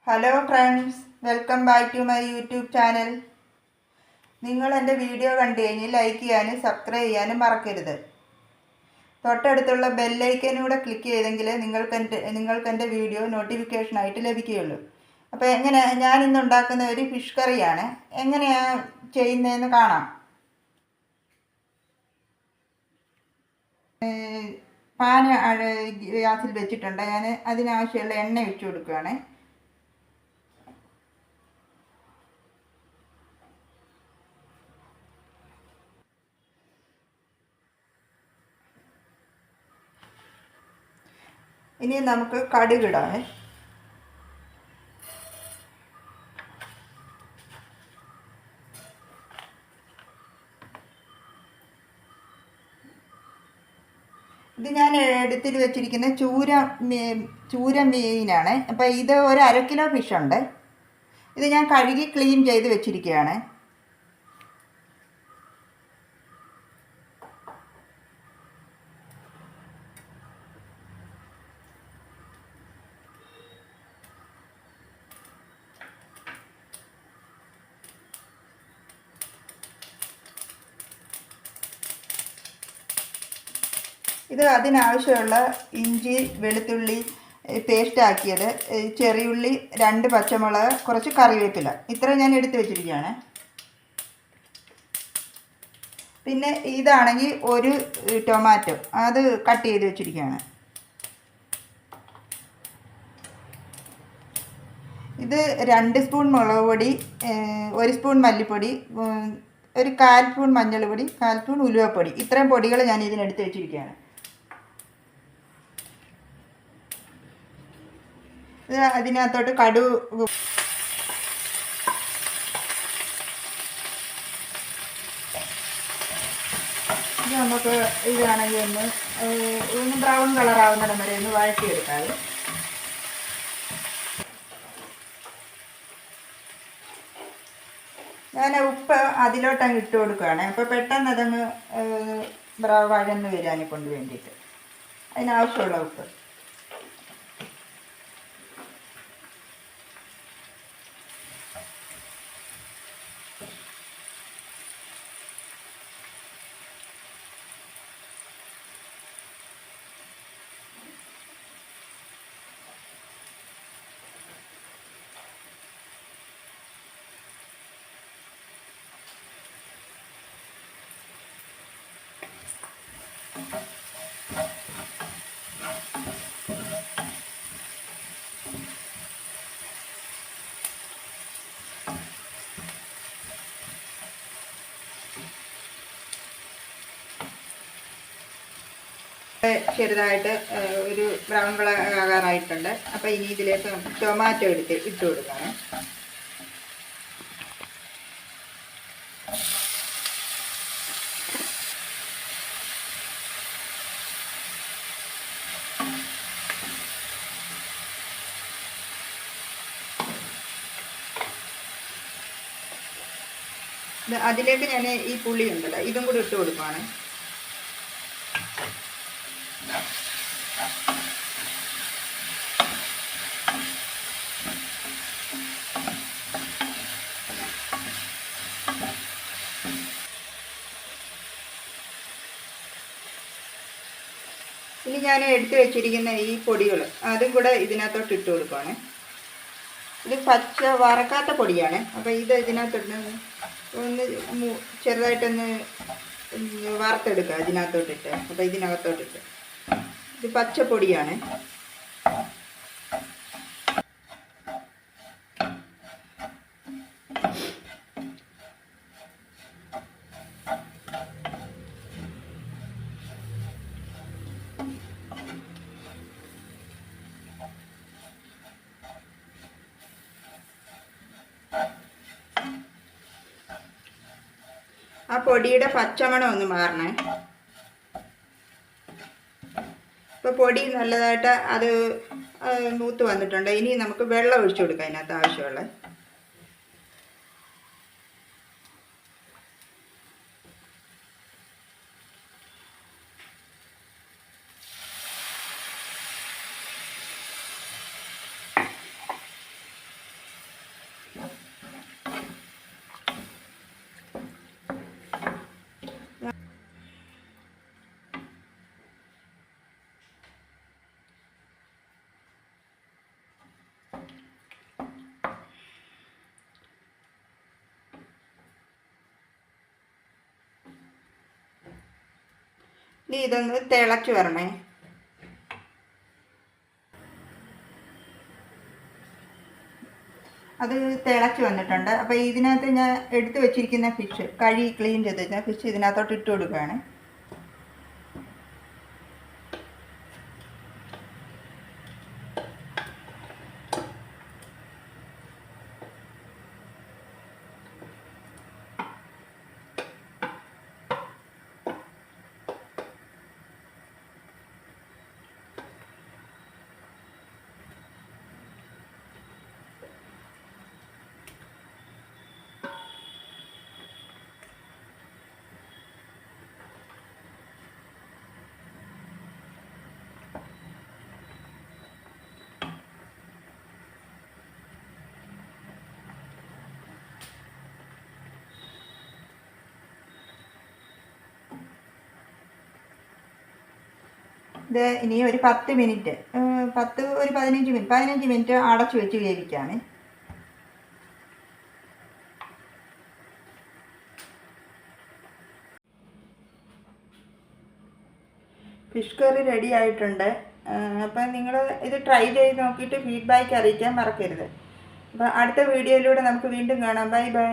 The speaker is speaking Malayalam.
Hello friends, welcome back to my YouTube channel. നിങ്ങൾ എൻ്റെ വീഡിയോ കണ്ടു കഴിഞ്ഞ് ലൈക്ക് ചെയ്യാനും സബ്സ്ക്രൈബ് ചെയ്യാനും മറക്കരുത്. തൊട്ടടുത്തുള്ള ബെല്ലൈക്കനൂടെ ക്ലിക്ക് ചെയ്തെങ്കിൽ നിങ്ങൾക്ക് എൻ്റെ വീഡിയോ നോട്ടിഫിക്കേഷനായിട്ട് ലഭിക്കുകയുള്ളൂ. അപ്പോൾ ഞാനിന്ന് ഉണ്ടാക്കുന്ന ഒരു ഫിഷ് കറിയാണ്. എങ്ങനെയാണ് ചെയ്യുന്നതെന്ന് കാണാം. പാൻ ഗ്യാസിൽ വെച്ചിട്ടുണ്ട്. ഞാൻ അതിനാവശ്യമുള്ള എണ്ണ ഒഴിച്ചു കൊടുക്കുകയാണ്. ഇനി നമുക്ക് കടുകിടാം. ഇത് ഞാൻ എടുത്തിട്ട് വെച്ചിരിക്കുന്ന ചൂര മീനാണ്. അപ്പോൾ ഇത് ഒരു 1/2 കിലോ ഫിഷുണ്ട്. ഇത് ഞാൻ കഴുകി ക്ലീൻ ചെയ്ത് വെച്ചിരിക്കുകയാണ്. ഇത് അതിനാവശ്യമുള്ള ഇഞ്ചി വെളുത്തുള്ളി പേസ്റ്റ് ആക്കിയത്, ചെറിയുള്ളി, 2 പച്ചമുളക്, കുറച്ച് കറിവേപ്പില, ഇത്ര ഞാൻ എടുത്ത് വെച്ചിരിക്കുകയാണ്. പിന്നെ ഇതാണെങ്കിൽ ഒരു ടൊമാറ്റോ, അത് കട്ട് ചെയ്ത് വെച്ചിരിക്കുകയാണ്. ഇത് 2 സ്പൂൺ മുളക് പൊടി, 1 സ്പൂൺ മല്ലിപ്പൊടി, ഒരു 1/4 സ്പൂൺ മഞ്ഞൾപ്പൊടി, 1/4 സ്പൂൺ ഉലുവപ്പൊടി, ഇത്രയും പൊടികൾ ഞാൻ ഇതിനെടുത്ത് വെച്ചിരിക്കുകയാണ്. ഇത് അതിനകത്തോട്ട് കടുക്, ഇത് നമുക്ക് ഇതാണെങ്കിൽ ഒന്ന് ബ്രൗൺ കളറാവുന്നിടം വരെ ഒന്ന് വഴറ്റിയെടുക്കാം. ഞാൻ ഉപ്പ് അതിലോട്ടങ്ങ് ഇട്ട് കൊടുക്കുകയാണ്. അപ്പോൾ പെട്ടെന്ന് അതങ്ങ് വഴന്ന് വരാനെ കൊണ്ട് വേണ്ടിയിട്ട് അതിനാവശ്യമുള്ള ഉപ്പ്. ചെറുതായിട്ട് ഒരു ബ്രൗൺ കളർ ആകാറായിട്ടുണ്ട്. അപ്പോൾ ഇനി ഇതിലേക്ക് ടൊമാറ്റോ ഇട്ട് കൊടുക്കണം. അതിലേക്ക് ഞാൻ ഈ പുളി ഉണ്ടല്ലോ, ഇതും കൂടി ഇട്ട് കൊടുക്കുകയാണ്. ഇനി ഞാൻ എടുത്ത് വെച്ചിരിക്കുന്ന ഈ പൊടികൾ അതും കൂടെ ഇതിനകത്തോട്ട് ഇട്ട് കൊടുക്കുകയാണ്. ഇത് പച്ച വറക്കാത്ത പൊടിയാണ്. അപ്പോൾ ഇത് ഇതിനകത്തോട്ട് ഒന്ന് ചെറുതായിട്ടൊന്ന് വറുത്തെടുക്കുക ഇതിനകത്തോട്ടിട്ട്. അപ്പോൾ ഇതിനകത്തോട്ടിട്ട് ഇത് പച്ചപ്പൊടിയാണ്. ആ പൊടിയുടെ പച്ചമണം ഒന്ന് മാറണേ. ഇപ്പോൾ പൊടി നല്ലതായിട്ട് അത് മൂത്ത് വന്നിട്ടുണ്ട്. ഇനി നമുക്ക് വെള്ളം ഒഴിച്ചു കൊടുക്കാം അതിനകത്ത് ആവശ്യമുള്ള. ഇനി ഇതൊന്ന് തിളച്ച് വരണേ. അത് തിളച്ച് വന്നിട്ടുണ്ട്. അപ്പോൾ ഇതിനകത്ത് ഞാൻ എടുത്തു വെച്ചിരിക്കുന്ന ഫിഷ് കഴുകി ക്ലീൻ ചെയ്ത് വെച്ചാൽ ഫിഷ് ഇതിനകത്തോട്ട് ഇട്ട് കൊടുക്കുകയാണ്. ഇത് ഇനി ഒരു 10 മിനിറ്റ്, ഒരു 15 മിനിറ്റ് അടച്ചു വെച്ച് വേവിക്കുകയാണ്. ഫിഷ് കറി റെഡി ആയിട്ടുണ്ട്. അപ്പം നിങ്ങൾ ഇത് ട്രൈ ചെയ്ത് നോക്കിയിട്ട് ഫീഡ്ബാക്ക് അറിയിക്കാൻ മറക്കരുത്. അപ്പോൾ അടുത്ത വീഡിയോയിലൂടെ നമുക്ക് വീണ്ടും കാണാം. Bye bye.